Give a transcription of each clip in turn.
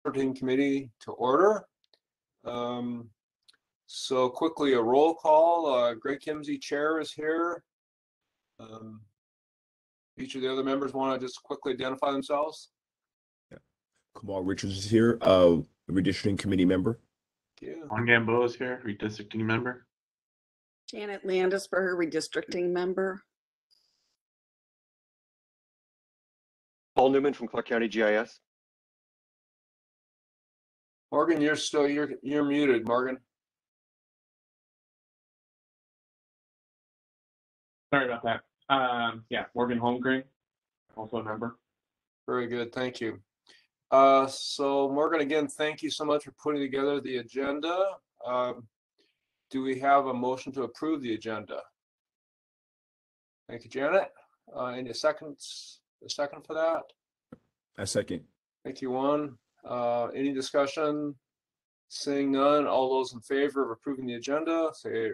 Redistricting Committee to order. So quickly a roll call. Greg Kimsey, Chair, is here. Each of the other members want to just quickly identify themselves. Yeah. Kamal Richards is here, Redistricting Committee member. Yeah. Juan Gamboa is here, Redistricting member. Janet Landisberger, Redistricting member. Paul Newman from Clark County GIS. Morgan, you're muted, Morgan. Sorry about that. Yeah, Morgan Holmgren, also a member. Very good, thank you. So Morgan, again, thank you so much for putting together the agenda. Do we have a motion to approve the agenda? Thank you, Janet. Any seconds? A second for that? A second. Thank you, Juan. Any discussion? Seeing none, all those in favor of approving the agenda, say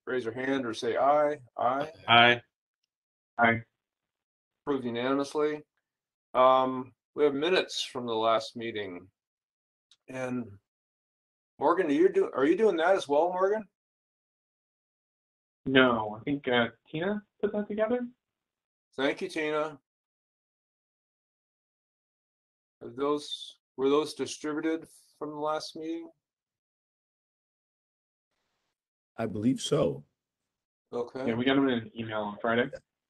raise your hand or say aye. Aye. Aye. Aye. Approved unanimously. We have minutes from the last meeting. And Morgan, are you doing that as well, Morgan? No, I think Tina put that together. Thank you, Tina. Were those distributed from the last meeting? I believe so. Okay. Yeah, we got them in an email on Friday.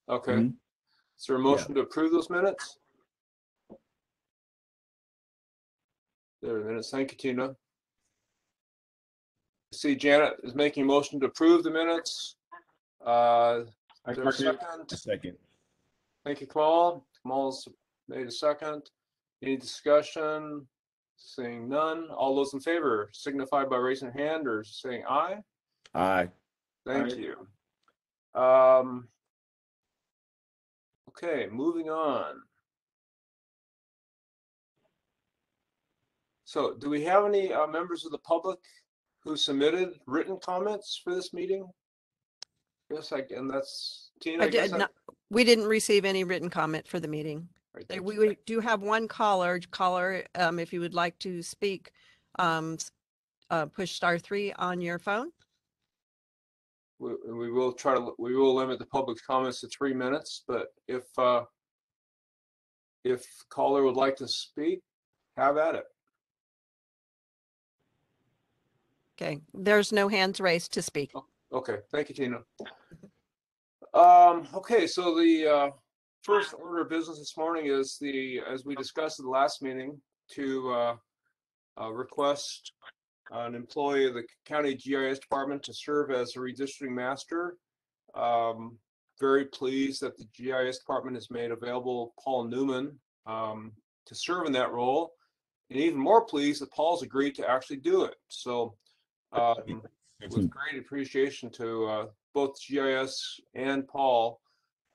Okay. Mm-hmm. Is there a motion to approve those minutes? There are minutes. Thank you, Tina. I see Janet is making a motion to approve the minutes. I Second? A second. Thank you, Kamal. Kamal's made a second. Any discussion? Seeing none. All those in favor signify by raising a hand or saying aye. Aye. Thank Aye. you. Okay, moving on. So do we have any members of the public who submitted written comments for this meeting? Yes, and that's Tina. I did not. We didn't receive any written comment for the meeting. Right, We do have one caller. If you would like to speak, push *3 on your phone. We will limit the public's comments to 3 minutes, but if caller would like to speak, have at it. Okay, there's no hands raised to speak. Okay, thank you, Tina. Okay, so the first order of business this morning is as we discussed at the last meeting, to request an employee of the county GIS department to serve as a redistricting master. Very pleased that the GIS department has made available Paul Newman to serve in that role, and even more pleased that Paul's agreed to actually do it. So with great appreciation to both GIS and Paul,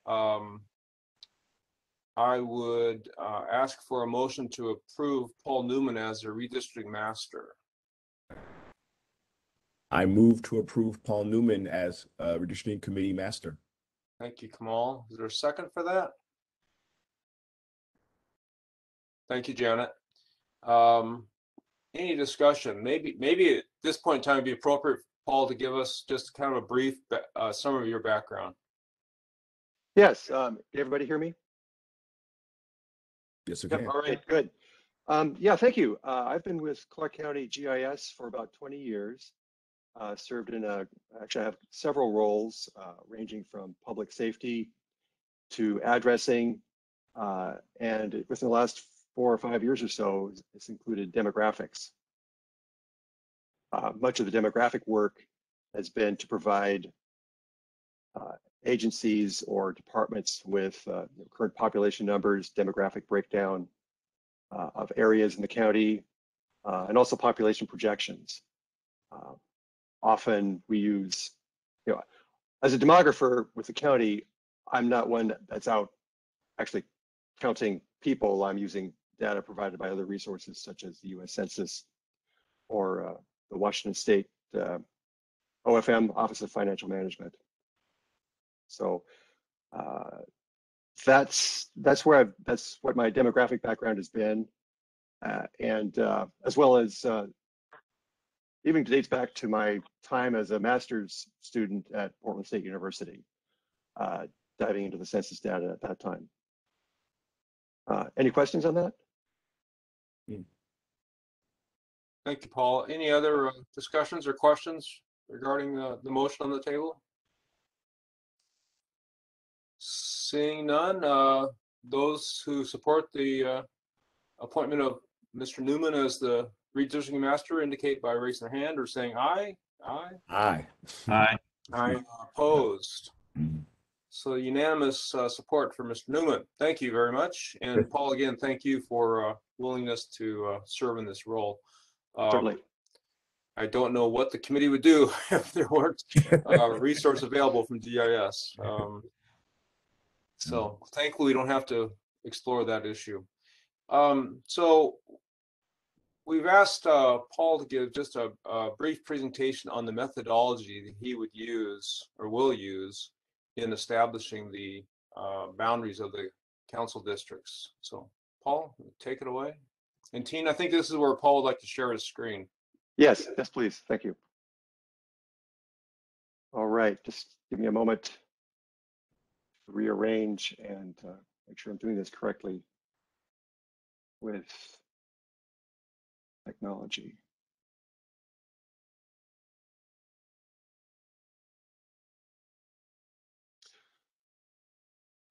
I would ask for a motion to approve Paul Newman as a redistricting master. I move to approve Paul Newman as Redistricting Committee master. Thank you, Kamal. Is there a second for that? Thank you, Janet. Any discussion? Maybe at this point in time, it'd be appropriate, Paul, to give us just kind of a brief summary of your background. Yes, can everybody hear me? Yes, I Yep, can. all right, good. Yeah, thank you. I've been with Clark County GIS for about 20 years. Served in actually I have several roles ranging from public safety to addressing, and within the last 4 or 5 years or so, it's included demographics. Much of the demographic work has been to provide agencies or departments with current population numbers, demographic breakdown of areas in the county, and also population projections. Often we use, as a demographer with the county, I'm not one that's out actually counting people. I'm using data provided by other resources such as the U.S. Census or the Washington State OFM, Office of Financial Management. So that's what my demographic background has been. and as well as even dates back to my time as a master's student at Portland State University, diving into the census data at that time. Any questions on that? Thank you, Paul. Any other discussions or questions regarding the motion on the table? Seeing none, those who support the appointment of Mr. Newman as the redistricting master indicate by raising their hand or saying aye. Aye. Aye. Aye. Aye. Opposed. Mhm. So unanimous support for Mr. Newman. Thank you very much. And Paul, again, thank you for willingness to serve in this role. Certainly. I don't know what the committee would do if there weren't resources available from GIS. So thankfully, we don't have to explore that issue. So we've asked Paul to give just a brief presentation on the methodology that he would use or will use in establishing the boundaries of the council districts. So Paul, take it away. And Tina, I think this is where Paul would like to share his screen. Yes, yes, please. Thank you. All right, just give me a moment to rearrange and make sure I'm doing this correctly with technology.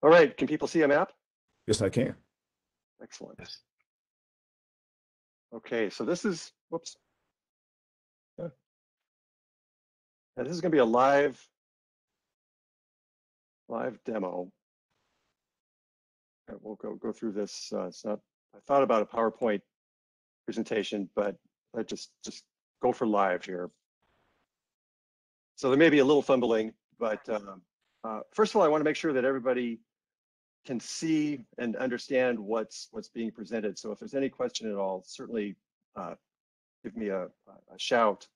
All right, can people see a map? Yes, I can. Excellent. Okay, so this is, whoops. Yeah. Now, this is going to be a live demo. And we'll go through this. It's not, I thought about a PowerPoint presentation, but I just go for live here. So there may be a little fumbling, but first of all, I want to make sure that everybody can see and understand what's being presented. So if there's any question at all, certainly give me a shout.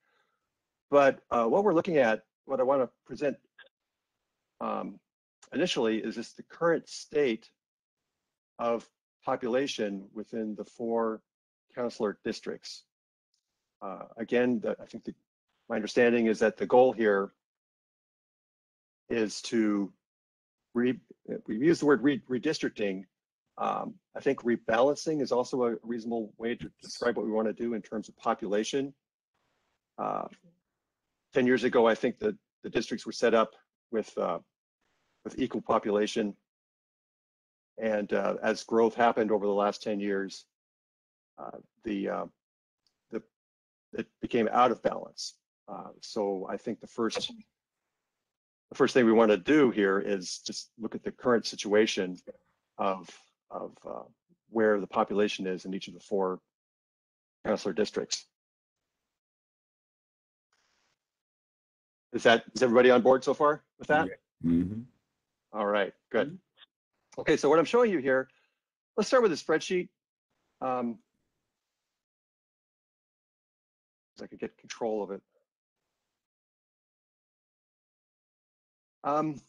But what we're looking at, what I want to present initially is just the current state of population within the 4 councilor districts. Again, I think my understanding is that the goal here is to we use the word redistricting. I think rebalancing is also a reasonable way to describe what we want to do in terms of population. 10 years ago, I think that the districts were set up with equal population. And as growth happened over the last 10 years, it became out of balance. So I think the first thing we want to do here is just look at the current situation of where the population is in each of the 4 councilor districts. Is everybody on board so far with that? Yeah. Mm-hmm. All right, good. Okay, so what I'm showing you here, let's start with a spreadsheet. So I could get control of it. Moment.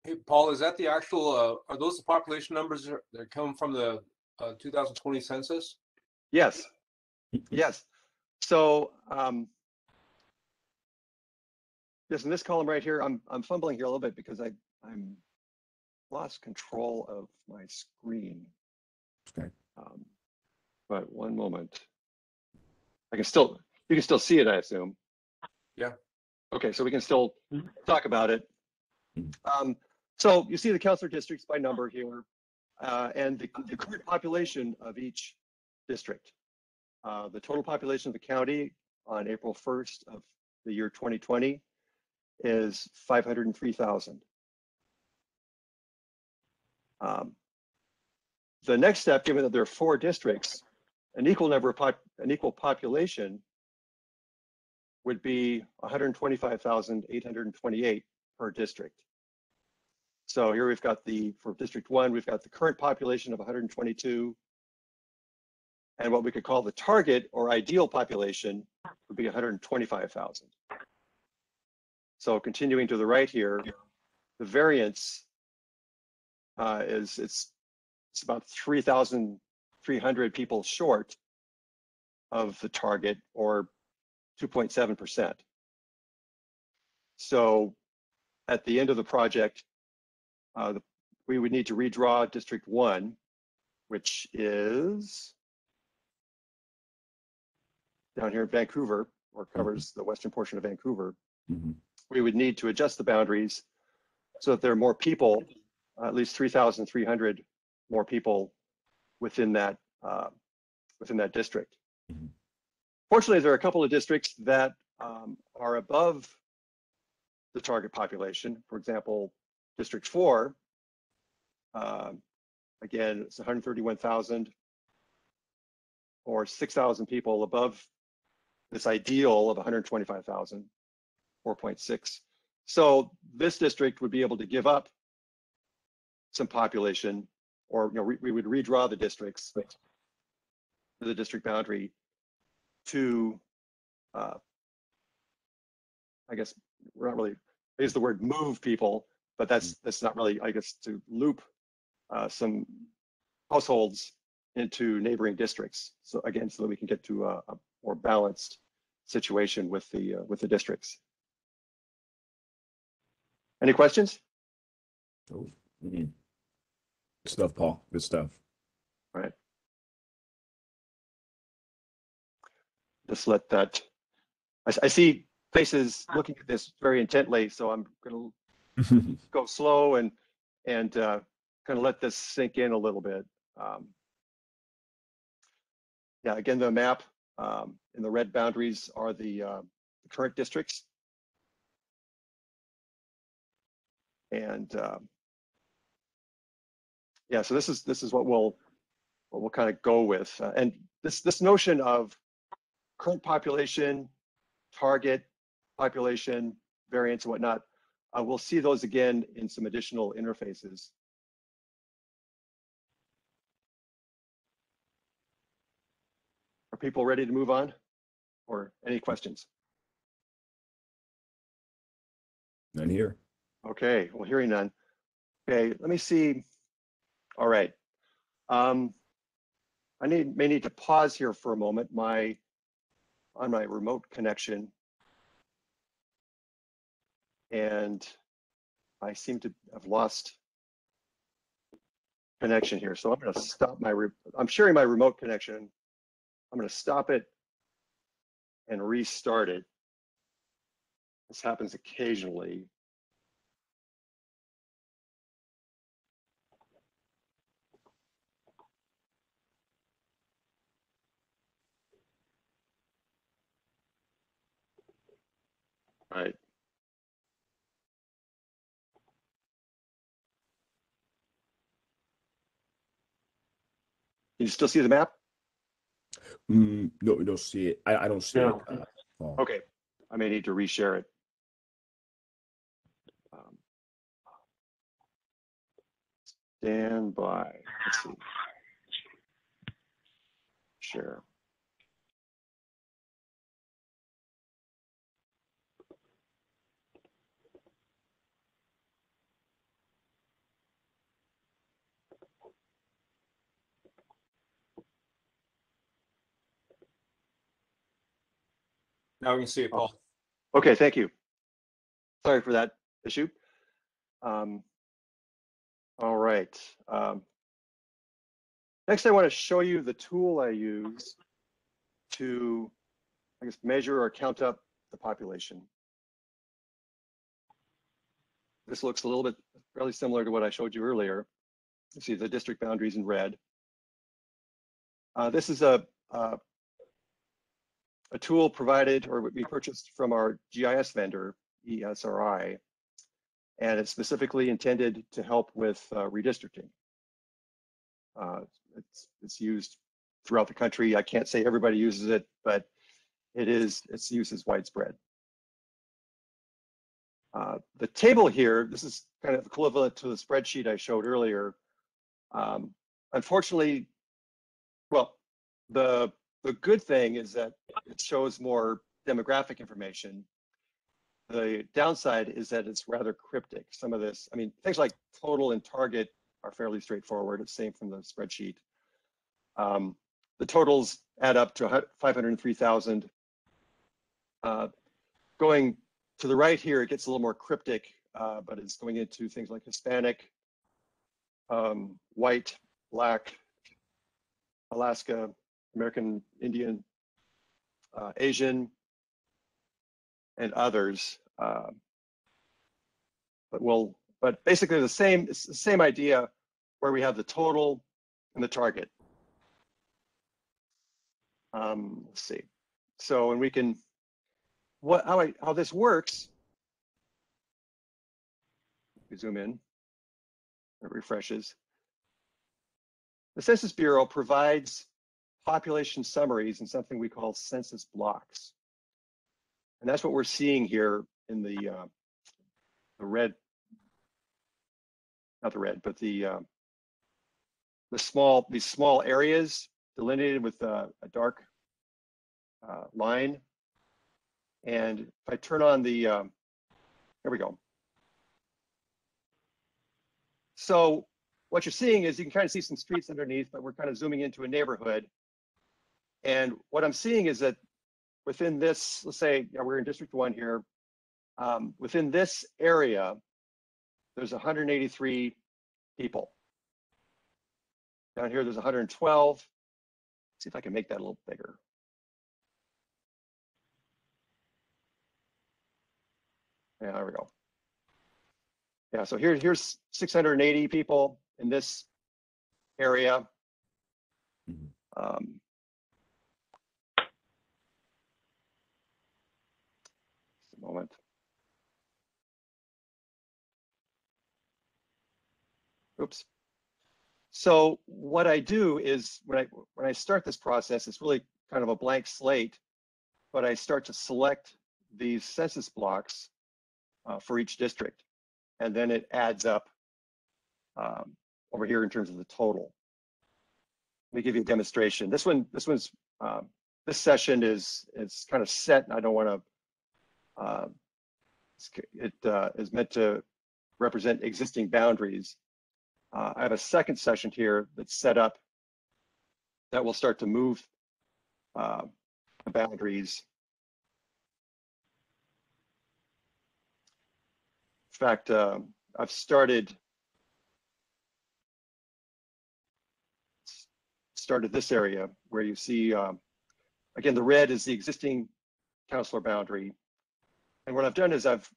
Hey, Paul, is that the actual, are those the population numbers that come from the 2020 census? Yes, yes. So yes, in this column right here, I'm fumbling here a little bit because I'm lost control of my screen. Okay. But one moment. You can still see it, I assume. Yeah. Okay, so we can still talk about it. So you see the councilor districts by number here, and the current population of each district. The total population of the county on April 1st of the year 2020 is 503,000. The next step, given that there are 4 districts, an equal population would be 125,828 per district. So here we've got for District 1, we've got the current population of 122, and what we could call the target or ideal population would be 125,000. So continuing to the right here, the variance it's it's about 3,300 people short of the target, or 2.7%. So at the end of the project, we would need to redraw District 1, which is down here in Vancouver, or covers the western portion of Vancouver. We would need to adjust the boundaries so that there are more people, at least 3,300 more people within that district. Fortunately, there are a couple of districts that are above the target population. For example, District 4, again, it's 131,000, or 6,000 people above this ideal of 125,000, 4.6. So this district would be able to give up some population, or we would redraw the districts, the district boundary, to I guess we're not really, I use the word move people, but that's not really, I guess, to loop some households into neighboring districts. So again, so that we can get to a more balanced situation with the districts. Any questions? Oh, good stuff, Paul. Good stuff. All right. Just let that, I see faces looking at this very intently, so I'm going to go slow and kind of let this sink in a little bit. Yeah, again, the map in the red boundaries are the current districts. And yeah, so this is what we'll kind of go with. And this notion of current population, target population, variance and whatnot, we'll see those again in some additional interfaces. Are people ready to move on, or any questions? None here. Okay, well, hearing none. Okay, let me see. All right. I may need to pause here for a moment. On my remote connection, and I seem to have lost connection here. So I'm going to stop I'm sharing my remote connection. I'm going to stop it and restart it. This happens occasionally. All right. Can you still see the map? No, we don't see it. I don't see No. it. Paul. Okay, I may need to reshare it. Stand by. Let's see. Share. Now we can see it, Paul. Okay, thank you. Sorry for that issue. All right. Next, I want to show you the tool I use to, I guess, measure or count up the population. This looks a little bit fairly similar to what I showed you earlier. You see the district boundaries in red. This is a tool provided, or we purchased from our GIS vendor, ESRI, and it's specifically intended to help with redistricting. It's used throughout the country. I can't say everybody uses it, but its use is widespread. The table here, this is kind of equivalent to the spreadsheet I showed earlier. Unfortunately, well, the good thing is that it shows more demographic information. The downside is that it's rather cryptic. Some of this, I mean, things like total and target are fairly straightforward. It's same from the spreadsheet. The totals add up to 503,000. Going to the right here, it gets a little more cryptic, but it's going into things like Hispanic, white, Black, Alaska, American Indian, Asian, and others. But basically it's the same idea where we have the total and the target. Let's see. So, and we can, how this works, we zoom in, it refreshes. The Census Bureau provides population summaries in something we call census blocks. And that's what we're seeing here in the red, not the red, but these small areas delineated with a dark line. And if I turn on the, here we go. So what you're seeing is you can kind of see some streets underneath, but we're kind of zooming into a neighborhood. And what I'm seeing is that within this, let's say we're in District 1 here, within this area, there's 183 people. Down here, there's 112. Let's see if I can make that a little bigger. Yeah, there we go. Yeah, so here's 680 people in this area. Just a moment. Oops. So what I do is when I start this process, it's really kind of a blank slate, but I start to select these census blocks for each district, and then it adds up over here in terms of the total. Let me give you a demonstration. This session is kind of set, and I don't want to. It is meant to represent existing boundaries. I have a second session here that's set up that will start to move the boundaries. In fact, I've started this area where you see, again, the red is the existing councilor boundary. And what I've done is I've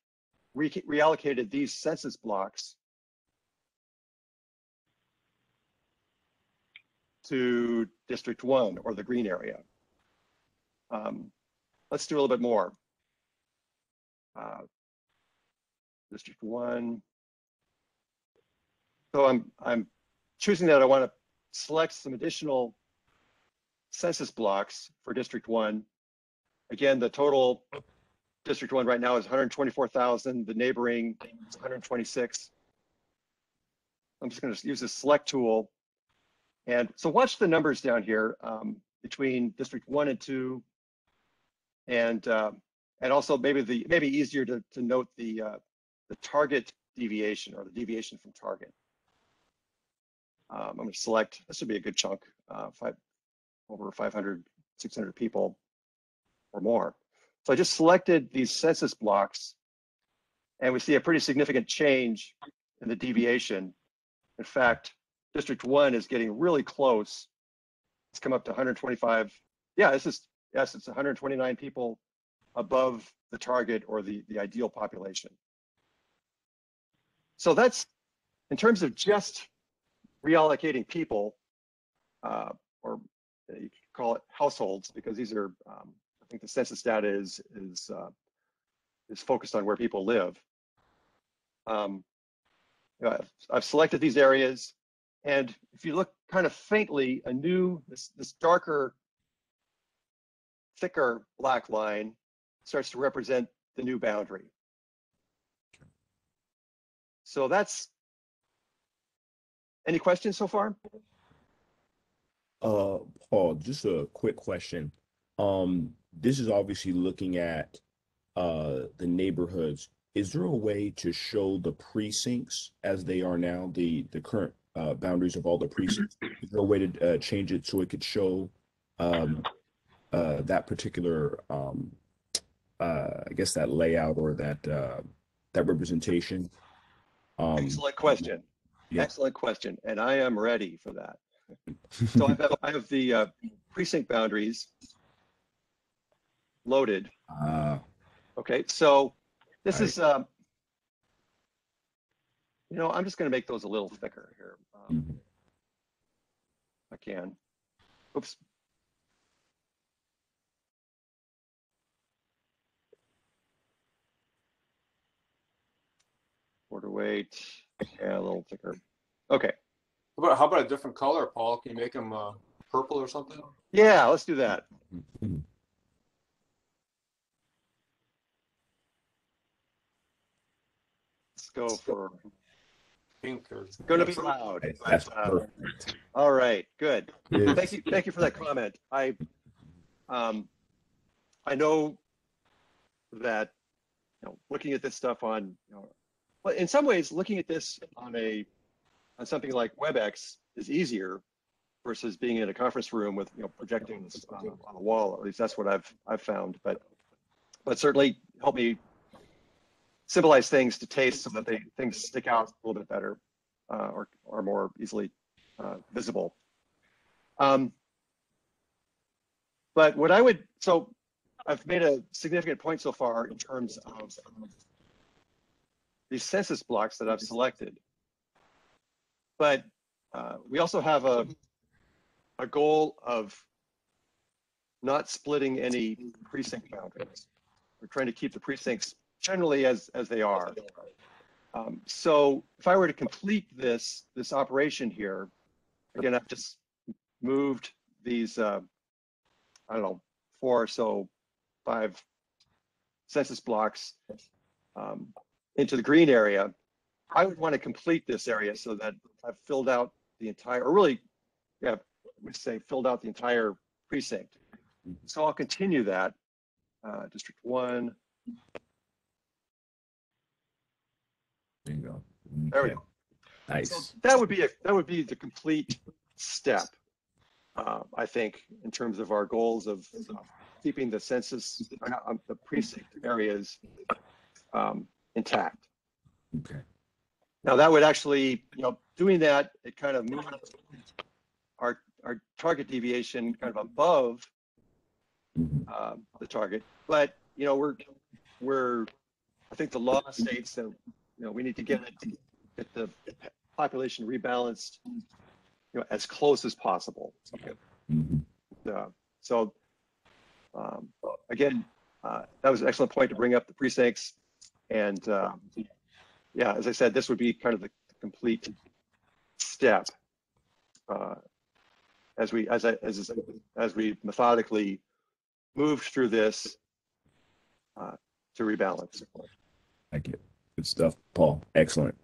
reallocated these census blocks to District 1 or the green area. Let's do a little bit more. District 1. So I'm choosing that I want to select some additional census blocks for District 1. Again, the total District 1 right now is 124,000. The neighboring is 126. I'm just going to use this select tool. And so watch the numbers down here between District 1 and 2, and also maybe easier to note the target deviation or the deviation from target. I'm going to select, this would be a good chunk, over 500, 600 people or more. So I just selected these census blocks, and we see a pretty significant change in the deviation. In fact, District 1 is getting really close. It's come up to 125. Yeah, it's 129 people above the target or the ideal population. So that's in terms of just reallocating people, or you could call it households, because these are, I think the census data is focused on where people live. I've selected these areas. And if you look kind of faintly, this darker, thicker black line starts to represent the new boundary. So that's, any questions so far? Paul, just a quick question. This is obviously looking at the neighborhoods. Is there a way to show the precincts as they are now, the current boundaries of all the precincts. Is there a way to change it so it could show that particular, I guess that layout or that that representation? Excellent question. Yeah. Excellent question. And I am ready for that. So I have the precinct boundaries loaded. Okay, so this is, you know, I'm just going to make those a little thicker here. I can. Oops. Border weight, yeah, a little thicker. Okay. How about a different color, Paul? Can you make them purple or something? Yeah, let's do that. Let's go for Pink or it's going to be loud. That's But, perfect. all right, good. Yes. Thank you for that comment. I know that, you know, looking at this stuff on, you know, well, in some ways, looking at this on something like WebEx is easier versus being in a conference room with, you know, projecting this on a wall. At least that's what I've found. But certainly help me symbolize things to taste so that things stick out a little bit better or are more easily visible. But what I would, so I've made a significant point so far in terms of these census blocks that I've selected. But we also have a goal of not splitting any precinct boundaries. We're trying to keep the precincts generally as they are. So if I were to complete this operation here, again, I've just moved these, I don't know, 4 or so 5 census blocks into the green area. I would want to complete this area so that I've filled out the entire, or really, yeah, I would say filled out the entire precinct. So I'll continue that. District 1. There you go. There we go. Nice. So that would be the complete step, I think, in terms of our goals of keeping the census, the precinct areas intact. Okay. Now that would actually, you know, doing that, it kind of moves our target deviation kind of above the target. But you know, we're I think the law states that, you know, we need to get the population rebalanced, you know, as close as possible. Okay. So again, that was an excellent point to bring up the precincts, and yeah, as I said, this would be kind of the complete step as we methodically moved through this to rebalance. Thank you. Good stuff, Paul. Excellent.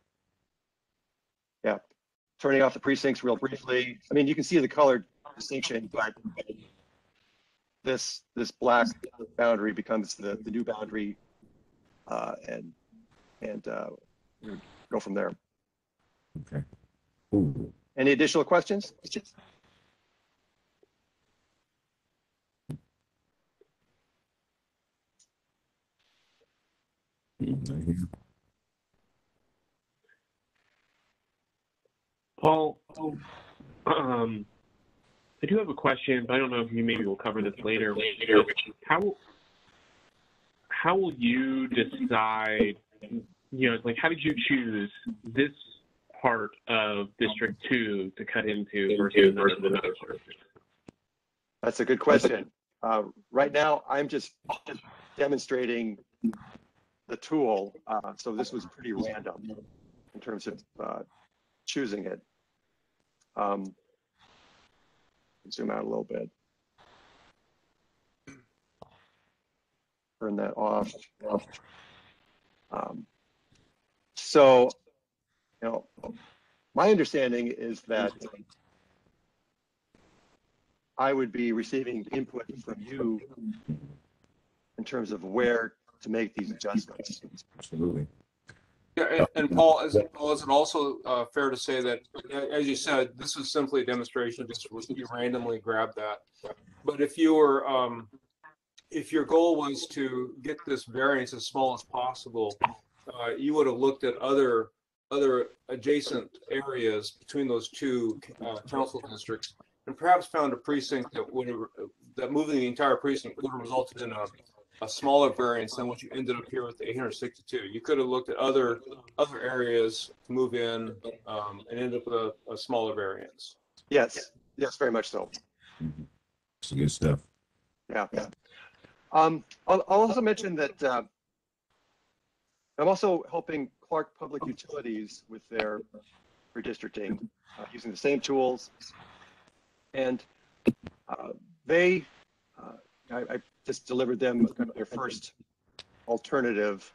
Yeah, turning off the precincts real briefly. I mean, you can see the colored distinction, but this black boundary becomes the new boundary, and go from there. Okay. Ooh. Any additional questions? Paul, I do have a question, but I don't know if you maybe will cover this later. How will you decide, you know, like how did you choose this part of District 2 to cut into versus another? That's a good question. Right now, I'm just demonstrating the tool, so this was pretty random in terms of choosing it. Zoom out a little bit. Turn that off. So, you know, my understanding is that I would be receiving input from you in terms of where to make these adjustments. Absolutely. Yeah, and Paul, is it also fair to say that, as you said, this is simply a demonstration, just you randomly grab that. But if you were, if your goal was to get this variance as small as possible, you would have looked at other adjacent areas between those two council districts, and perhaps found a precinct that would have, that moving the entire precinct would have resulted in a smaller variance than what you ended up here with the 862. You could have looked at other areas to move in and end up with a smaller variance. Yes, yes, very much so. It's good stuff. Yeah. I'll also mention that I'm also helping Clark Public Utilities with their redistricting using the same tools. And I just delivered them kind of their first alternative.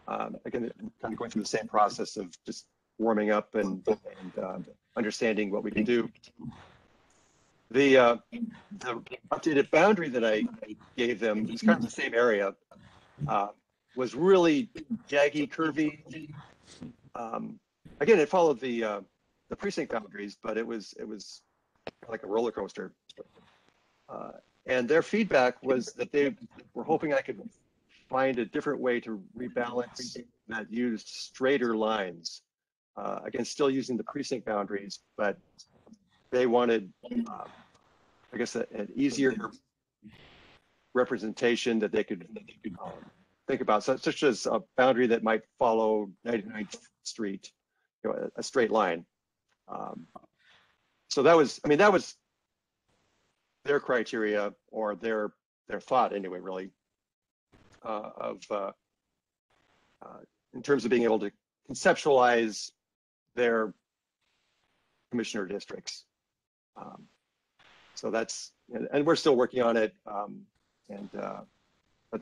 Again, kind of going through the same process of just warming up and understanding what we can do. The updated boundary that I gave them, it's kind of the same area, was really jaggy, curvy. Again, it followed the precinct boundaries, but it was like a roller coaster. And their feedback was that they were hoping I could find a different way to rebalance that used straighter lines. Again, still using the precinct boundaries, but they wanted, I guess, an easier representation that they could think about, such as a boundary that might follow 99th Street, a straight line. So that was, I mean, that was their criteria, or their thought anyway, really, in terms of being able to conceptualize their commissioner districts. So that's, and we're still working on it. But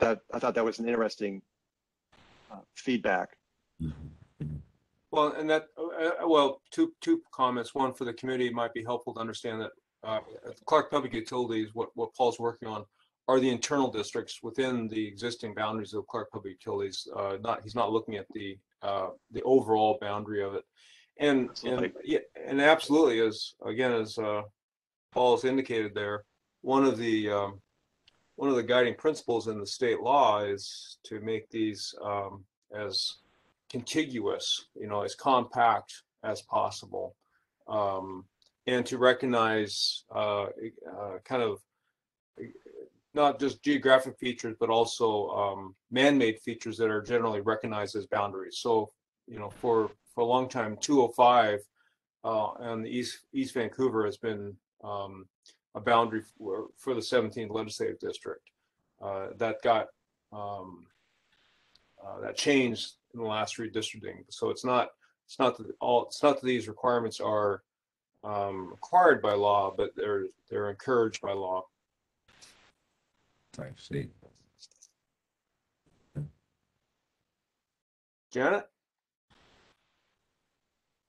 I thought that was an interesting feedback. Well, and that, well, two comments. One, for the committee, might be helpful to understand that Clark Public Utilities, what Paul's working on, are the internal districts within the existing boundaries of Clark Public Utilities. He's not looking at the overall boundary of it. And absolutely, as Paul has indicated there, one of the guiding principles in the state law is to make these as contiguous, as compact as possible, and to recognize kind of not just geographic features, but also man-made features that are generally recognized as boundaries. So, for a long time, 205 and the East Vancouver has been a boundary for the 17th legislative district. That got that changed in the last redistricting. So it's not that these requirements are required by law, but they're encouraged by law. I see. Janet?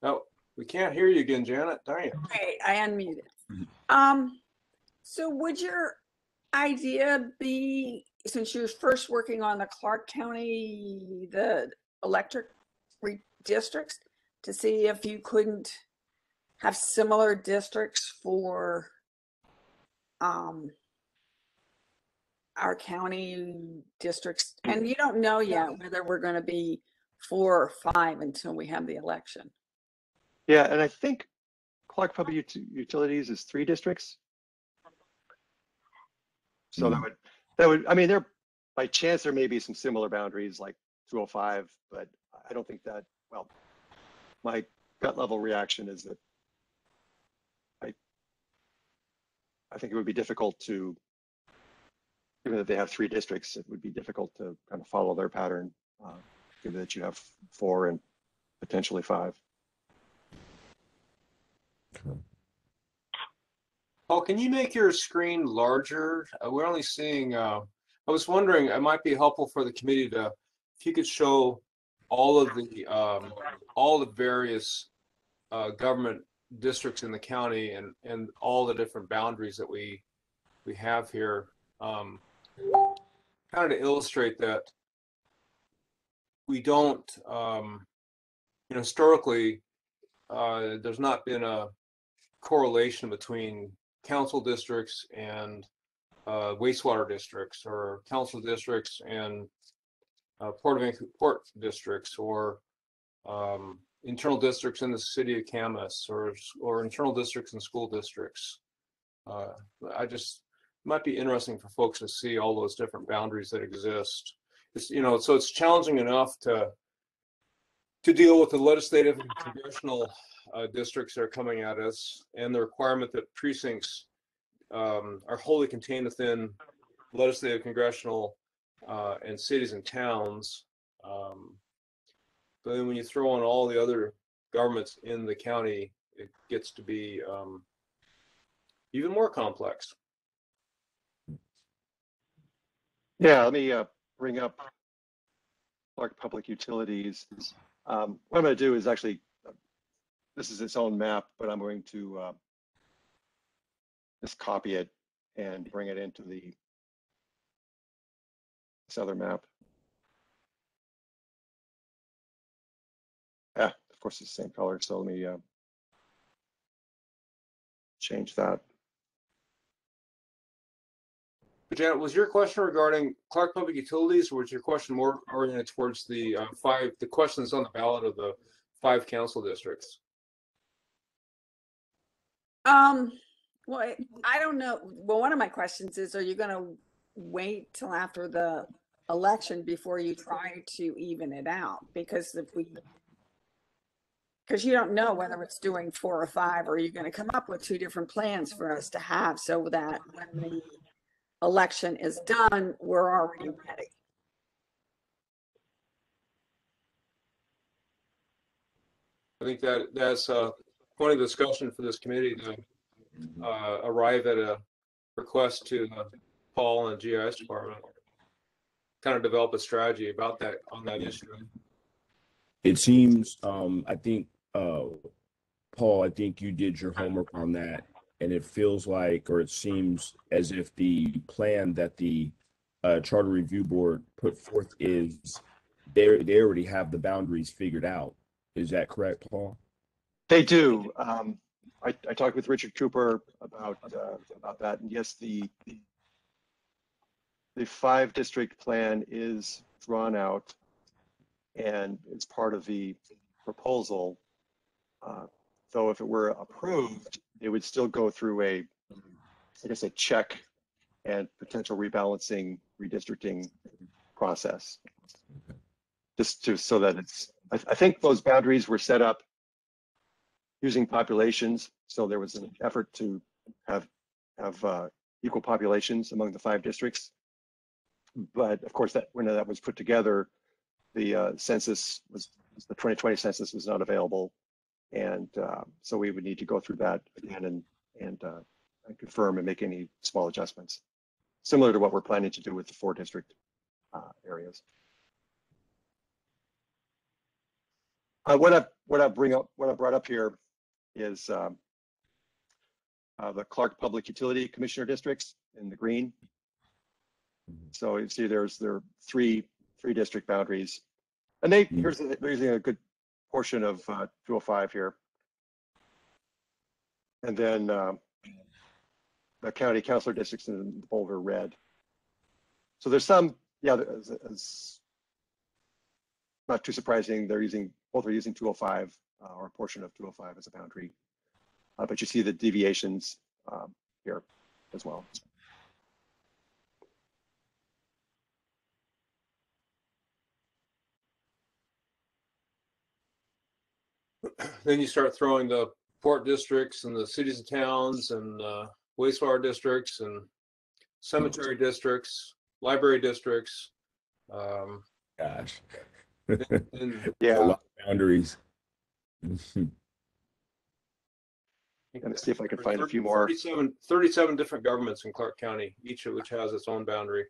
No, we can't hear you again, Janet. Darn you. Right, I unmuted. So would your idea be, since you're first working on the Clark County, the electric districts, to see if you couldn't have similar districts for our county districts? And you don't know yet whether we're going to be 4 or 5 until we have the election. Yeah, and I think Clark Public Utilities is 3 districts. So that would, I mean, by chance there may be some similar boundaries like 205, but I don't think that, well, my gut level reaction is that I think it would be difficult to, given that they have 3 districts, it would be difficult to kind of follow their pattern, given that you have 4 and potentially 5. Paul, can you make your screen larger? We're only seeing, I was wondering, it might be helpful for the committee if you could show all of the various government districts in the county and all the different boundaries that we have here, kind of to illustrate that we don't historically, there's not been a correlation between council districts and wastewater districts, or council districts and port districts, or internal districts in the city of Camas, or internal districts in school districts. It might be interesting for folks to see all those different boundaries that exist. It's, so it's challenging enough to deal with the legislative and congressional districts that are coming at us, and the requirement that precincts are wholly contained within legislative, congressional, and cities and towns. But then when you throw in all the other governments in the county, it gets to be even more complex. Yeah, let me bring up Clark Public Utilities. What I'm going to do is actually, this is its own map, but I'm going to just copy it and bring it into this other map. Yeah, of course it's the same color, so let me change that. But Janet, was your question regarding Clark Public Utilities, or was your question more oriented towards the the questions on the ballot of the 5 council districts? Well, I don't know. Well, one of my questions is, are you going to wait till after the election before you try to even it out? Because you don't know whether it's doing 4 or 5, or you're going to come up with 2 different plans for us to have, so that when the election is done, we're already ready. I think that's a point of discussion for this committee to arrive at a request to Paul and the GIS department, kind of develop a strategy about that on that issue. It seems, I think, Paul, I think you did your homework on that, and it feels like, or it seems as if the plan that the Charter Review Board put forth is they already have the boundaries figured out. Is that correct, Paul? They do. I talked with Richard Cooper about that, and yes, the 5 district plan is drawn out, and it's part of the proposal. Though if it were approved, it would still go through I guess a check and potential rebalancing, redistricting process. So that I think those boundaries were set up using populations. So there was an effort to have equal populations among the 5 districts. But of course, when that was put together, the the 2020 census was not available. And so we would need to go through that again and confirm and make any small adjustments, similar to what we're planning to do with the 4 district areas. What I brought up here is the Clark Public Utility Commissioner districts in the green. So you see there are 3 district boundaries, and they're using a good portion of 205 here. And then the county councilor districts in the bolder red. So there's some, it's not too surprising. Both are using 205 or a portion of 205 as a boundary. But you see the deviations here as well. Then you start throwing the port districts and the cities and towns and wastewater districts and cemetery districts, library districts. Gosh. And Yeah. A lot of boundaries. Let me see if I can find a few more. 37 different governments in Clark County, each of which has its own boundary.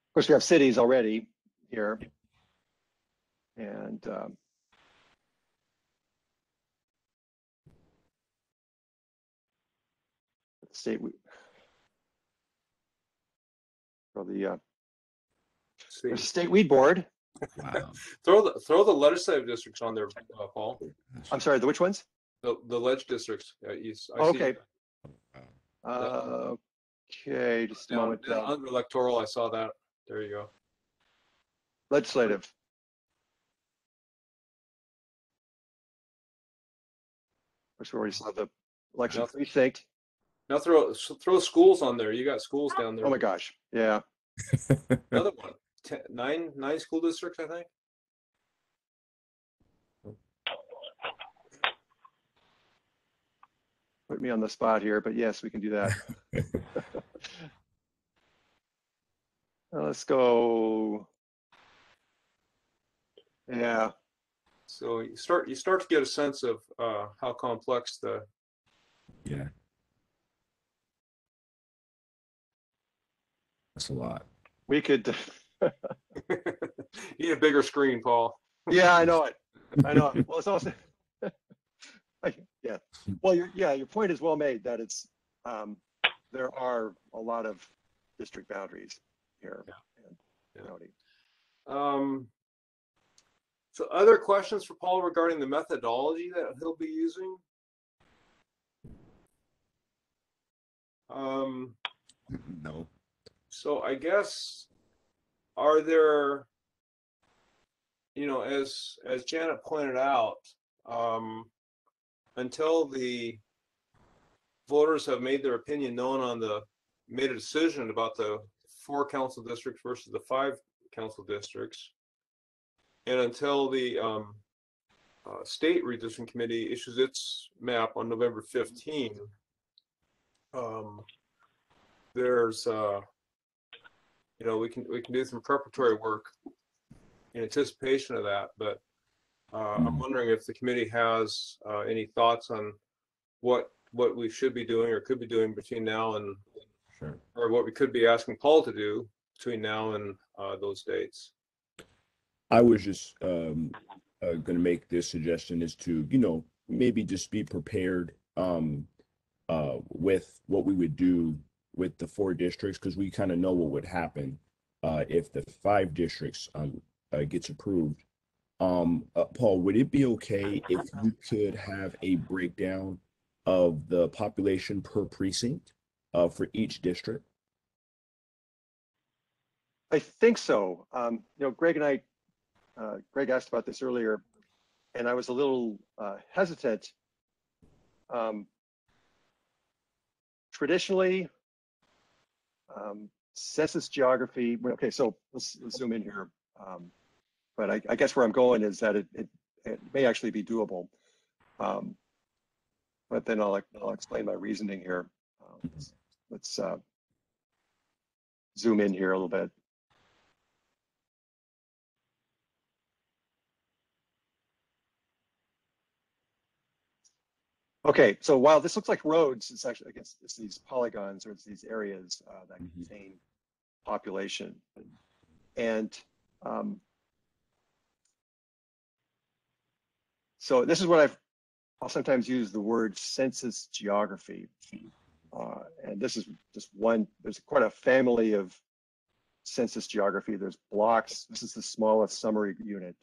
Of course, we have cities already here. And the state, for the See, state weed board. Wow. throw the legislative districts on there, Paul. I'm sorry, the which ones? The ledge districts. I see Okay. Wow. Okay, just a down, moment. down under electoral. I saw that. There you go. Legislative. Which we already saw the election Nothing. precinct. Now throw schools on there. You got schools down there. Oh my gosh. Yeah. Another one. Nine school districts, I think. Put me on the spot here, but yes, we can do that. Let's go. Yeah. So you start to get a sense of how complex the Yeah. That's a lot. We could. you need a bigger screen, Paul. Yeah, I know it. I know it. Well, it's also. Yeah. Well, your point is well made that it's there are a lot of district boundaries here in county. So other questions for Paul regarding the methodology that he'll be using? No. So I guess, are there, as Janet pointed out, until the voters have made their opinion known made a decision about the 4 council districts versus the 5 council districts, and until the state redistricting committee issues its map on November 15, there's we can do some preparatory work in anticipation of that, but I'm wondering if the committee has any thoughts on what we should be doing or could be doing between now and, Sure. or what we could be asking Paul to do between now and those dates. I was just going to make this suggestion is to, maybe just be prepared with what we would do with the 4 districts, because we kind of know what would happen if the 5 districts gets approved. Paul, would it be okay if you could have a breakdown of the population per precinct for each district? I think so. Greg and I, Greg asked about this earlier, and I was a little hesitant. Traditionally, census geography. Okay, so let's zoom in here. But I guess where I'm going is that it may actually be doable. But then I'll explain my reasoning here. Let's zoom in here a little bit. Okay, so while this looks like roads, it's actually, I guess it's these polygons or it's these areas that contain population. And so this is what I'll sometimes use the word census geography. And this is just one, there's quite a family of census geography. There's blocks. This is the smallest summary unit.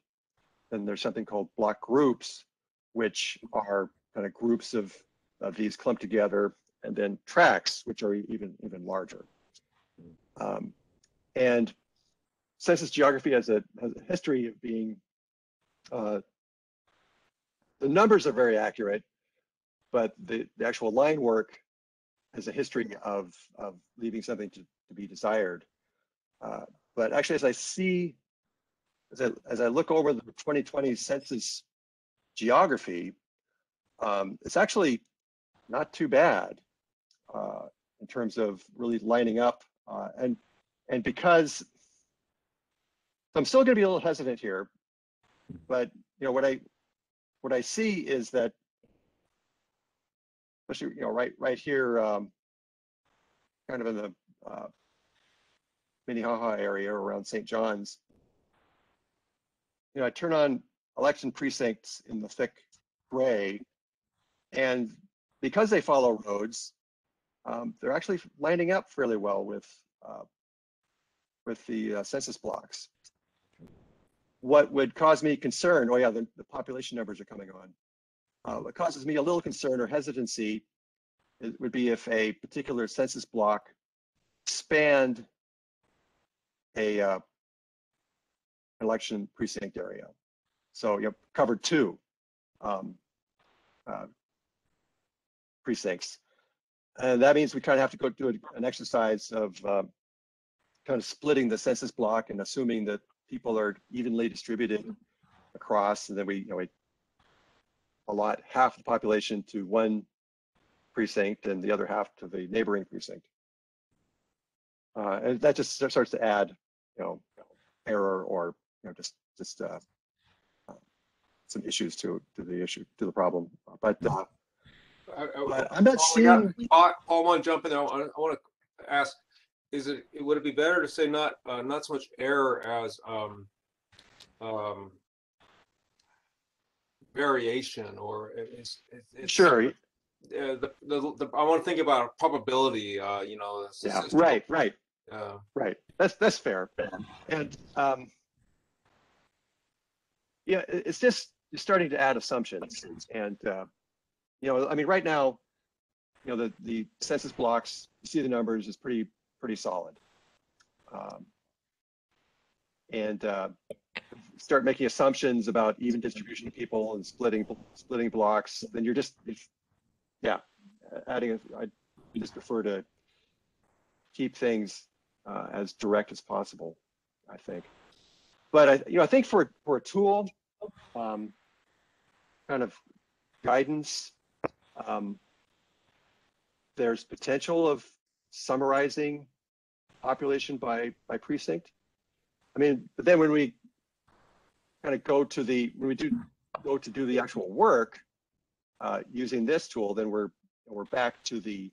Then there's something called block groups, which are kind of groups of these clumped together, and then tracts, which are even larger. And census geography has a history of being, the numbers are very accurate, but the actual line work has a history of leaving something to be desired. But actually, as I look over the 2020 census geography, it's actually not too bad in terms of really lining up. And because I'm still going to be a little hesitant here, but what I see is that, especially right here, kind of in the Minnehaha area around St. John's, I turn on election precincts in the thick gray, and because they follow roads, they're actually lining up fairly well with with the census blocks. What would cause me concern, oh yeah, the population numbers are coming on. What causes me a little concern or hesitancy would be if a particular census block spanned a election precinct area. So you covered 2 precincts. And that means we kind of have to go do an exercise of kind of splitting the census block and assuming that people are evenly distributed across, and then we allot half the population to one precinct and the other half to the neighboring precinct. And that just starts to add, error or just some issues to the problem. But I'm not seeing. Paul, I want to jump in there. I want to ask: would it be better to say not so much error as variation, or it's sure. I want to think about probability. Yeah. Right. Right. That's fair. And yeah, it's just starting to add assumptions, and I mean, right now, the census blocks, you see the numbers is pretty solid, and start making assumptions about even distribution of people and splitting blocks, then you're just adding. I just prefer to keep things as direct as possible, I think. But I think for a tool, kind of guidance, there's potential of summarizing population by precinct. I mean, but then when we kind of go to do the actual work using this tool, then we're back to the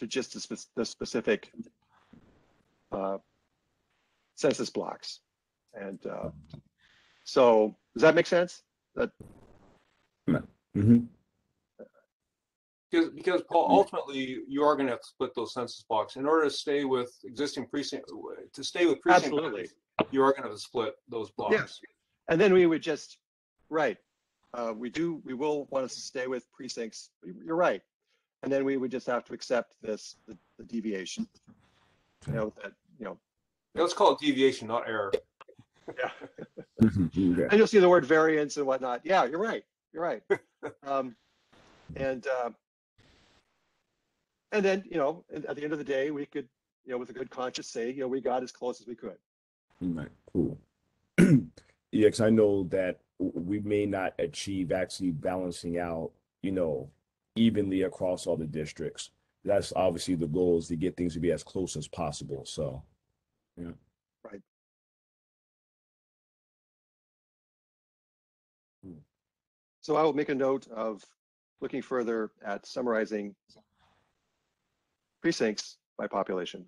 just the specific census blocks. And so does that make sense? Because Paul, ultimately you are going to have to split those census blocks in order to stay with existing precinct. To stay with precinct, absolutely, you are going to have to split those blocks. Yes. And then we would just we will want to stay with precincts. You're right. And then we would just have to accept the deviation. Let's call it deviation, not error. Yeah. And you'll see the word variance and whatnot. Yeah, you're right. You're right. And then, at the end of the day, we could, with a good conscience say, we got as close as we could. Right. Cool. Yeah, because I know that we may not achieve actually balancing out, evenly across all the districts. That's obviously the goal, is to get things to be as close as possible. So, yeah. Right. So I will make a note of looking further at summarizing precincts by population.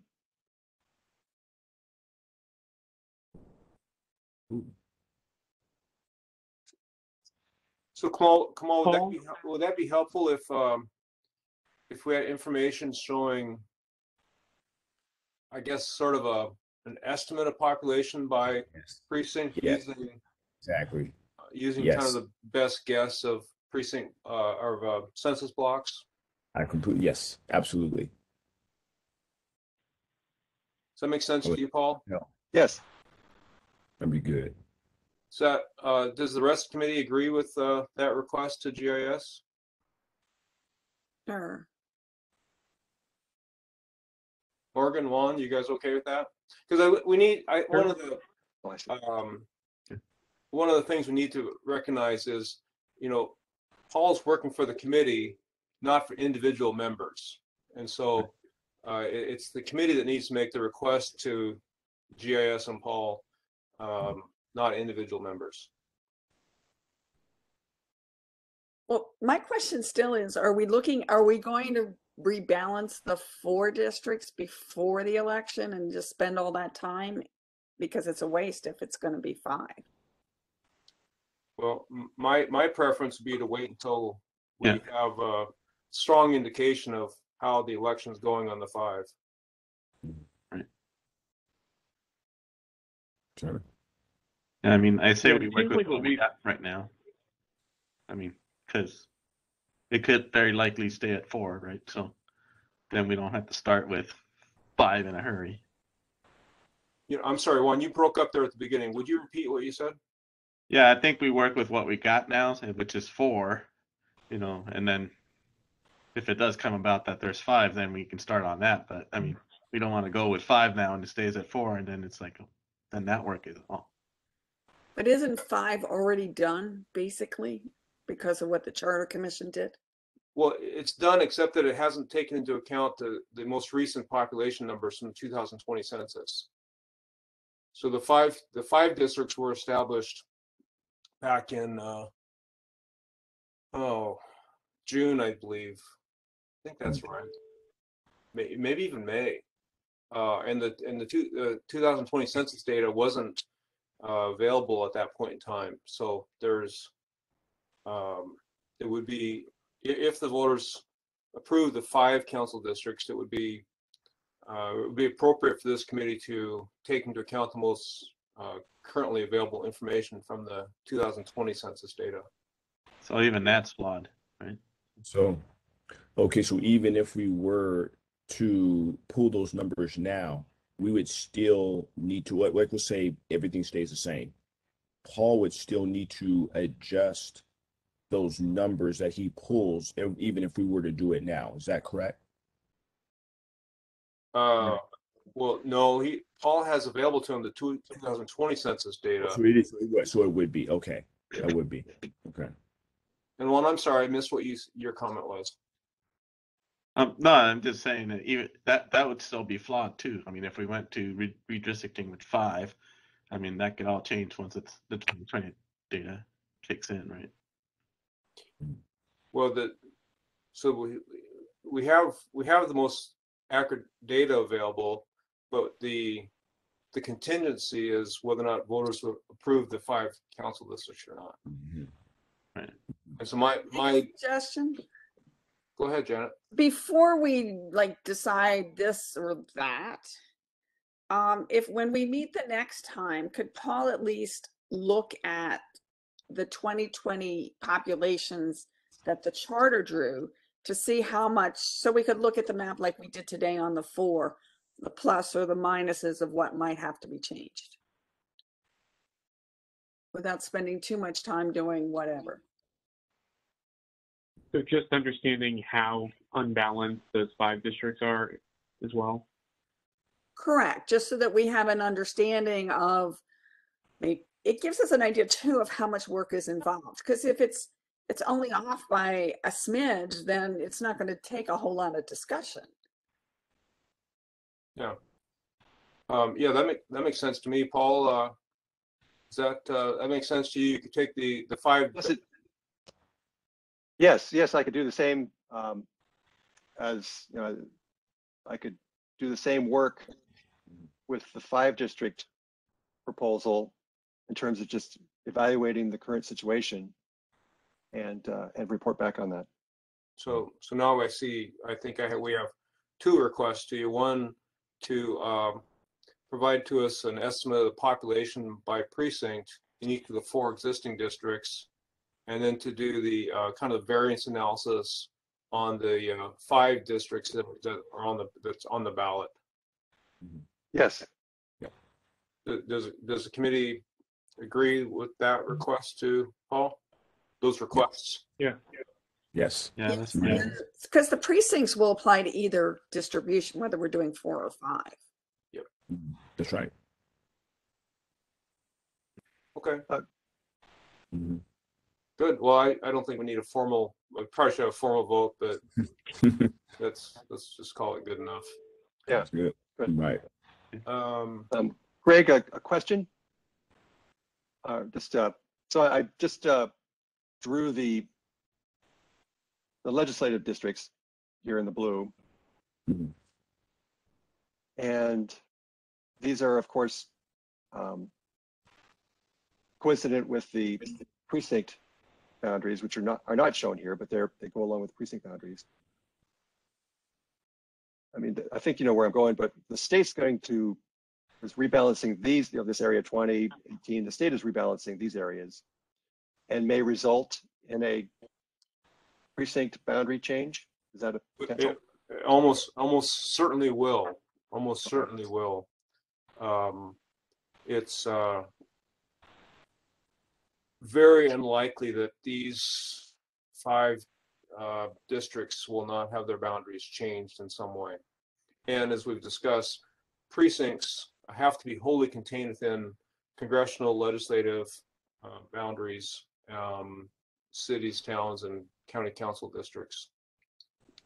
So Kamal, would that be helpful if we had information showing, I guess, sort of an estimate of population by precinct, using kind of the best guess of precinct or census blocks? Yes, absolutely. Does that make sense to you, Paul? Yeah. Yes. That'd be good. So does the rest of the committee agree with that request to GIS? Sure. Morgan, Juan, you guys okay with that? Because one of the things we need to recognize is, Paul's working for the committee, not for individual members, and so it's the committee that needs to make the request to GIS and Paul, not individual members. Well, my question still is, are we going to rebalance the 4 districts before the election and just spend all that time? Because it's a waste if it's going to be 5. Well, my preference would be to wait until we have a strong indication of how the election is going on the 5. Sure. I mean, I say Yeah, we it work seems with like what at we least got right now. I mean, because it could very likely stay at 4, right? So then we don't have to start with 5 in a hurry. You know, I'm sorry, Juan, you broke up there at the beginning. Would you repeat what you said? Yeah, I think we work with what we got now, which is 4, and then if it does come about that there's 5, then we can start on that. But I mean, we don't want to go with 5 now and it stays at 4, and then it's like, then that work is all. But isn't 5 already done, basically, because of what the Charter Commission did? Well, it's done, except that it hasn't taken into account the most recent population numbers from the 2020 census. So the five districts were established back in June, I believe. I think that's right. Maybe even May. And the 2020 census data wasn't available at that point in time. So there's it would be, if the voters approve the 5 council districts, it would be appropriate for this committee to take into account the most currently available information from the 2020 census data. So even that's flawed, right? So, okay, so even if we were to pull those numbers now, we would still need to, like, let's say everything stays the same. Paul would still need to adjust those numbers that he pulls, even if we were to do it now. Is that correct? Well, no, Paul has available to him the 2020 census data. So it is. So it would be okay. That would be okay. And one, I'm sorry, I missed what your comment was. No, I'm just saying that even that would still be flawed too. I mean, if we went to redistricting with 5, I mean, that could all change once it's the 2020 data kicks in, right? Well, so we have the most accurate data available, but the contingency is whether or not voters will approve the 5 council districts or not. Mm-hmm. Right. And so my Suggestion? go ahead, Janet. Before we decide this or that, if when we meet the next time, could Paul at least look at the 2020 populations that the charter drew to see how much, so we could look at the map like we did today on the 4, the plus or the minuses of what might have to be changed, without spending too much time doing whatever. so just understanding how unbalanced those 5 districts are as well. Correct, just so that we have an understanding of, it gives us an idea too of how much work is involved. Because if it's only off by a smidge, then it's not going to take a whole lot of discussion. Yeah. Yeah, that makes sense to me, Paul. Does that makes sense to you? You could take the 5. Yes, I could do the same as, I could do the same work with the 5 district proposal in terms of just evaluating the current situation and report back on that. So now I see. I think we have 2 requests to you. One, to provide to us an estimate of the population by precinct in each of the 4 existing districts, and then to do the kind of variance analysis on the 5 districts that are that's on the ballot. Yes. Does the committee agree with that request to Paul? Those requests? Yeah. Yes. Yeah, that's fine. Because the precincts will apply to either distribution, whether we're doing 4 or 5. That's right. Okay. Mm-hmm. Good. Well, I don't think we need a formal. We probably should have a formal vote, but let's just call it good enough. Yeah. That's good. Good. Right. Greg, a question. So I just drew the legislative districts here in the blue. Mm-hmm. And these are, of course, coincident with the precinct boundaries, which are not shown here, but they go along with precinct boundaries. I mean, I think you know where I'm going, but the state's going to is rebalancing these, this area 20, 18, the state is rebalancing these areas and may result in a precinct boundary change. Is that a potential? It almost certainly will. Almost certainly will. It's very unlikely that these 5 districts will not have their boundaries changed in some way. And as we've discussed, precincts have to be wholly contained within congressional, legislative boundaries, cities, towns, and county council districts.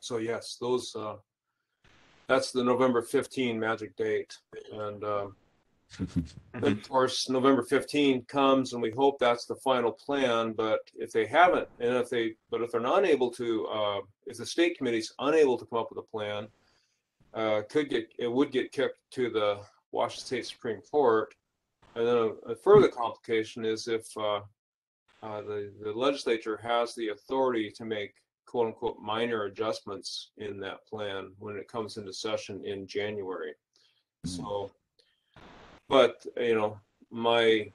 So yes, those that's the November 15 magic date. And of course, November 15 comes, and we hope that's the final plan. But if they haven't, and if they're not able to, if the state committee's unable to come up with a plan, it would get kicked to the Washington State Supreme Court. And then a further complication is if the legislature has the authority to make "quote unquote" minor adjustments in that plan when it comes into session in January. So, but my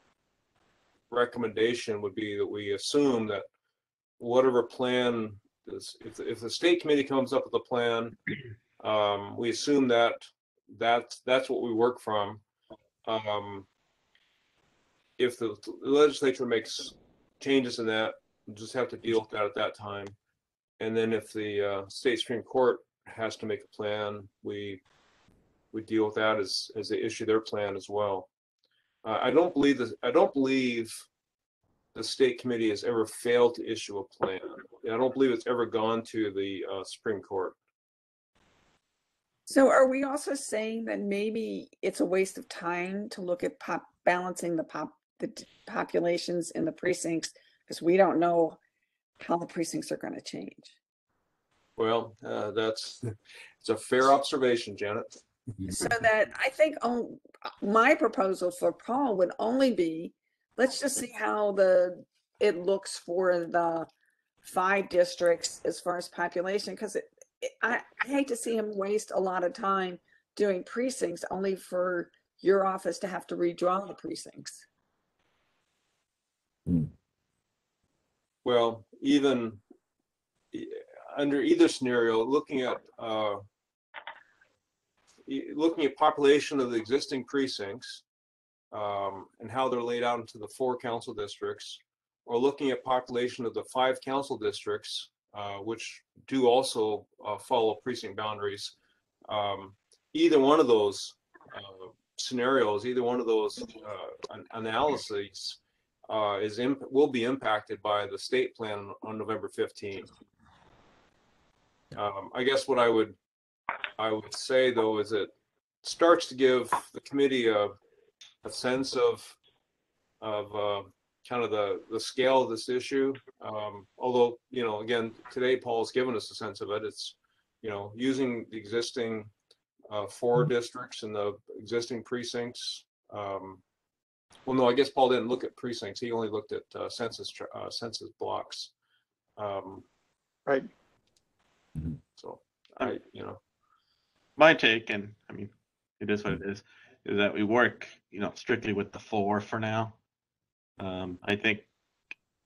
recommendation would be that we assume that whatever plan is, if the state committee comes up with a plan, we assume that's what we work from. If the legislature makes changes in that, we'll just have to deal with that at that time. And then if the state Supreme Court has to make a plan, we deal with that as they issue their plan as well. I don't believe the state committee has ever failed to issue a plan. I don't believe it's ever gone to the Supreme Court. So are we also saying that maybe it's a waste of time to look at balancing the populations in the precincts because we don't know how the precincts are going to change? Well, it's a fair observation, Janet. So that I think my proposal for Paul would only be, let's just see how it looks for the 5 districts as far as population, because I hate to see him waste a lot of time doing precincts only for your office to have to redraw the precincts. Well, even under either scenario, looking at population of the existing precincts and how they're laid out into the 4 council districts, or looking at population of the 5 council districts, which do also follow precinct boundaries. Either one of those scenarios, either one of those analyses will be impacted by the state plan on November 15th. I guess what I would say though is it starts to give the committee a sense of kind of the scale of this issue. Although, again, today Paul's given us a sense of it. It's, using the existing 4 districts and the existing precincts. Well, no, I guess Paul didn't look at precincts. He only looked at census blocks. Right. So my take, and I mean, it is what it is that we work, strictly with the 4 for now. I think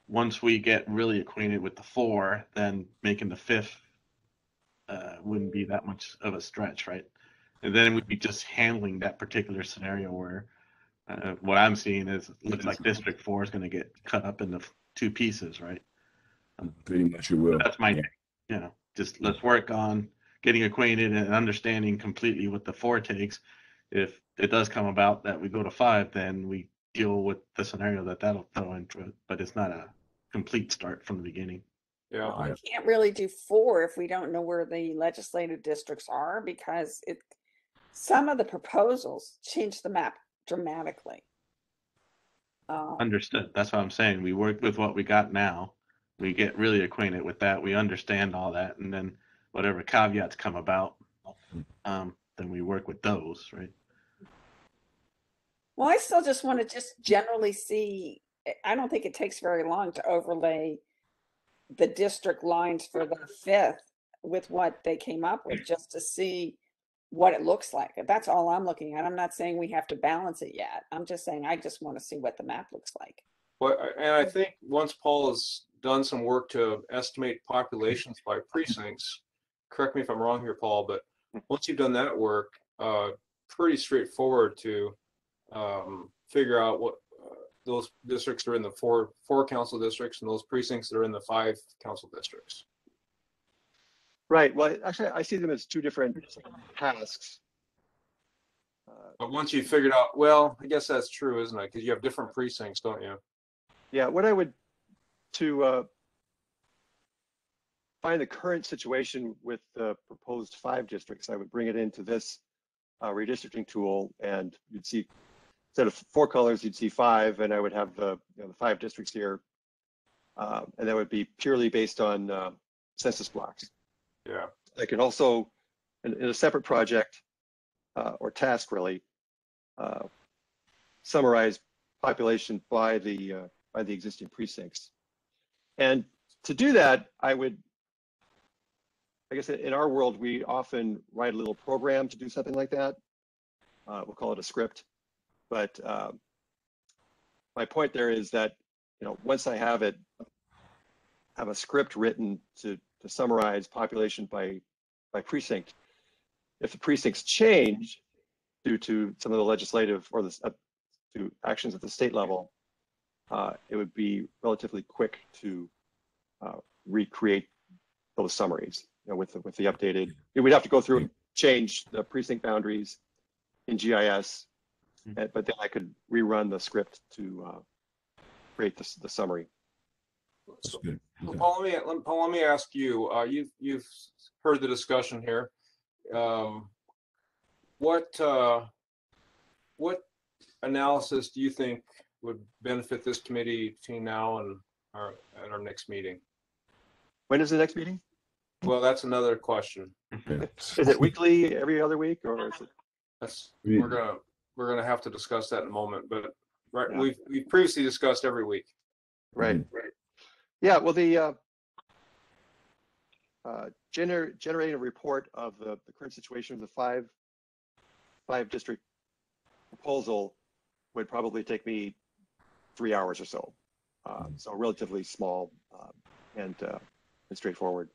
once we get really acquainted with the 4, then making the 5th wouldn't be that much of a stretch, right? And then we'd be just handling that particular scenario where what I'm seeing is it looks like District 4 is going to get cut up into 2 pieces, right? Pretty much it will. That's my take. Just let's work on getting acquainted and understanding completely what the 4 takes. If it does come about that we go to 5, then we deal with the scenario that'll throw into it, but it's not a complete start from the beginning. yeah, I can't really do 4 if we don't know where the legislative districts are, because some of the proposals change the map dramatically. Understood. That's what I'm saying. We work with what we got now. We get really acquainted with that. We understand all that, and then whatever caveats come about, then we work with those, right? Well, I still just want to just generally see, I don't think it takes very long to overlay the district lines for the 5th with what they came up with, just to see what it looks like. That's all I'm looking at. I'm not saying we have to balance it yet. I'm just saying I just want to see what the map looks like. Well, and I think once Paul has done some work to estimate populations by precincts, correct me if I'm wrong here, Paul, but once you've done that work, pretty straightforward to figure out what those districts are in the four council districts and those precincts that are in the 5 council districts. Right. Well, actually, I see them as two different tasks. But once you figured out, well, I guess that's true, isn't it? Because you have different precincts, don't you? Yeah. What I would to find the current situation with the proposed 5 districts, I would bring it into this redistricting tool, and you'd see instead of 4 colors, you'd see 5, and I would have the the 5 districts here, and that would be purely based on census blocks. Yeah. I could also, in a separate project or task really, summarize population by the existing precincts. And to do that, I guess in our world, we often write a little program to do something like that. We'll call it a script. But my point there is that, once I have a script written to summarize population by precinct, if the precincts change due to some of the legislative or to actions at the state level, it would be relatively quick to recreate those summaries. With the updated, we'd have to go through and change the precinct boundaries in GIS, but then I could rerun the script to create the summary. So, Paul, let me ask you. You've heard the discussion here. What analysis do you think would benefit this committee between now and our next meeting? When is the next meeting? Well, that's another question. Is it weekly, every other week, or is it? We're gonna have to discuss that in a moment. But right, Yeah. we've previously discussed every week. Right. Yeah. Well, the generating a report of the current situation of the five district proposal would probably take me 3 hours or so. So relatively small and straightforward.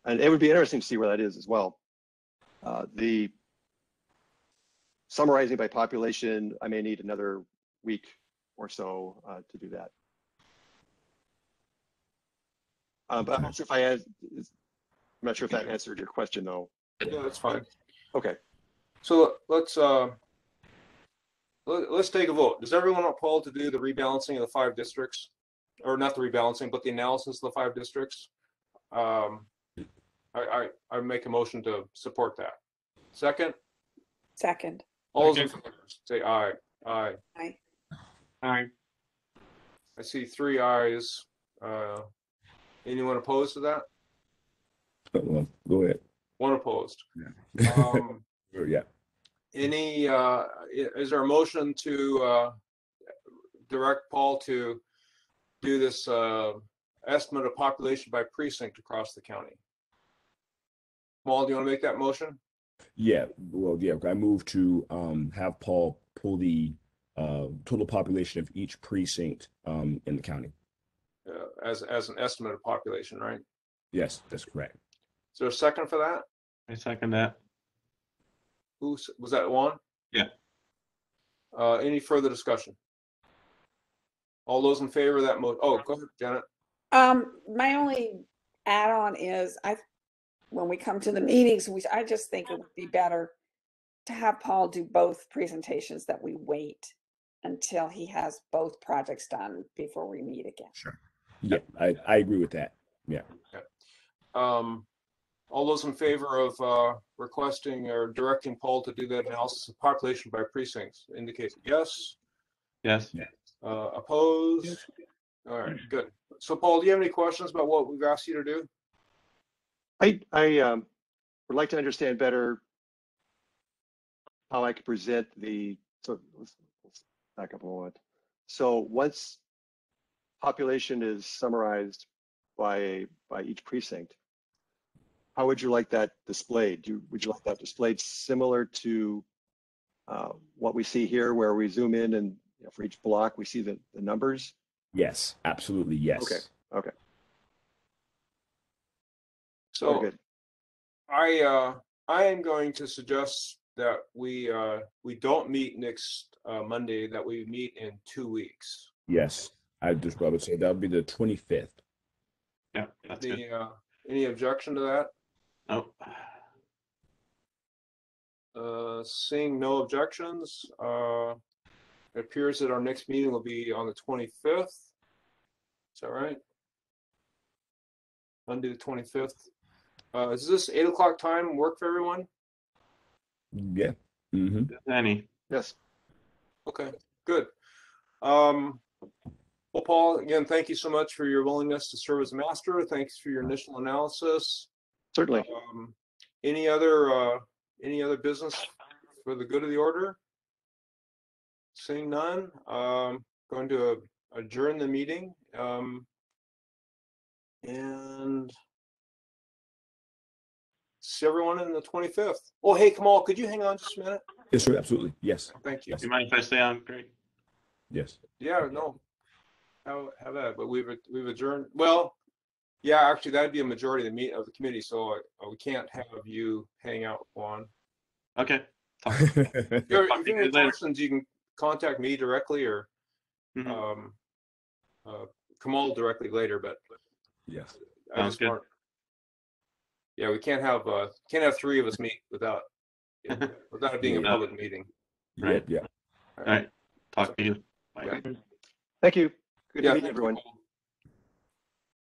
And it would be interesting to see where that is as well. The summarizing by population, I may need another week or so to do that. But I'm not sure if that answered your question though. Yeah, that's fine. Okay. So let's take a vote. Does everyone want Paul to do the rebalancing of the 5 districts, or not the rebalancing, but the analysis of the 5 districts? I make a motion to support that. Second. Second. All those in favor say aye. Aye. Aye. Aye. I see 3 ayes. Anyone opposed to that? Well, go ahead. 1 opposed. Yeah. Yeah. Any, is there a motion to direct Paul to do this estimate of population by precinct across the county? Paul, do you want to make that motion? Yeah. Well, yeah. I move to have Paul pull the total population of each precinct in the county. As an estimate of population, right? Yes, that's correct. Is there a second for that? I second that. Who was that? Juan? Yeah. Any further discussion? All those in favor of that motion? Oh, go ahead, Janet. My only add-on is when we come to the meetings, I just think it would be better to have Paul do both presentations, that we wait until he has both projects done before we meet again. Sure. Yeah, I agree with that. Yeah. All those in favor of requesting or directing Paul to do that analysis of population by precincts indicate yes. Yes. Opposed? All right, good. So Paul, do you have any questions about what we've asked you to do? I would like to understand better how I could present so let's back up a moment. So once population is summarized by each precinct, how would you like that displayed? Would you like that displayed similar to what we see here, where we zoom in and for each block we see the numbers? Yes, absolutely. Yes. Okay. Okay. So Good. I am going to suggest that we don't meet next Monday, that we meet in 2 weeks. Yes. I would say that would be the 25th. Yeah, that's good. Any objection to that? Oh, Seeing no objections, it appears that our next meeting will be on the 25th. Is that right? Monday the 25th. Is this 8 o'clock time work for everyone? Yeah. Mm-hmm. Any. Yes. Okay, good. Well, Paul, again, thank you so much for your willingness to serve as a master. Thanks for your initial analysis. Certainly. Any other business for the good of the order? Seeing none, going to adjourn the meeting. And see everyone on the 25th. Oh, hey, Kamal, could you hang on just a minute? Yes, sir. Absolutely. Yes. Thank you. Yes. Do you mind if I stay on, Greg? Yes. Yeah, no. Have that, but we've adjourned. Well, yeah, actually, that'd be a majority of the committee, so we can't have you hang out, Juan. Okay. If you have Talk to you any guys later. questions, you can contact me directly or Mhm. Kamal directly later. But Yes. I just want. Yeah, we can't have 3 of us meet without it being a Yeah. public meeting. Right. Yeah. All right. Talk to you. Bye. Yeah. Thank you. Good Yeah, to meet thank you, everyone. Paul.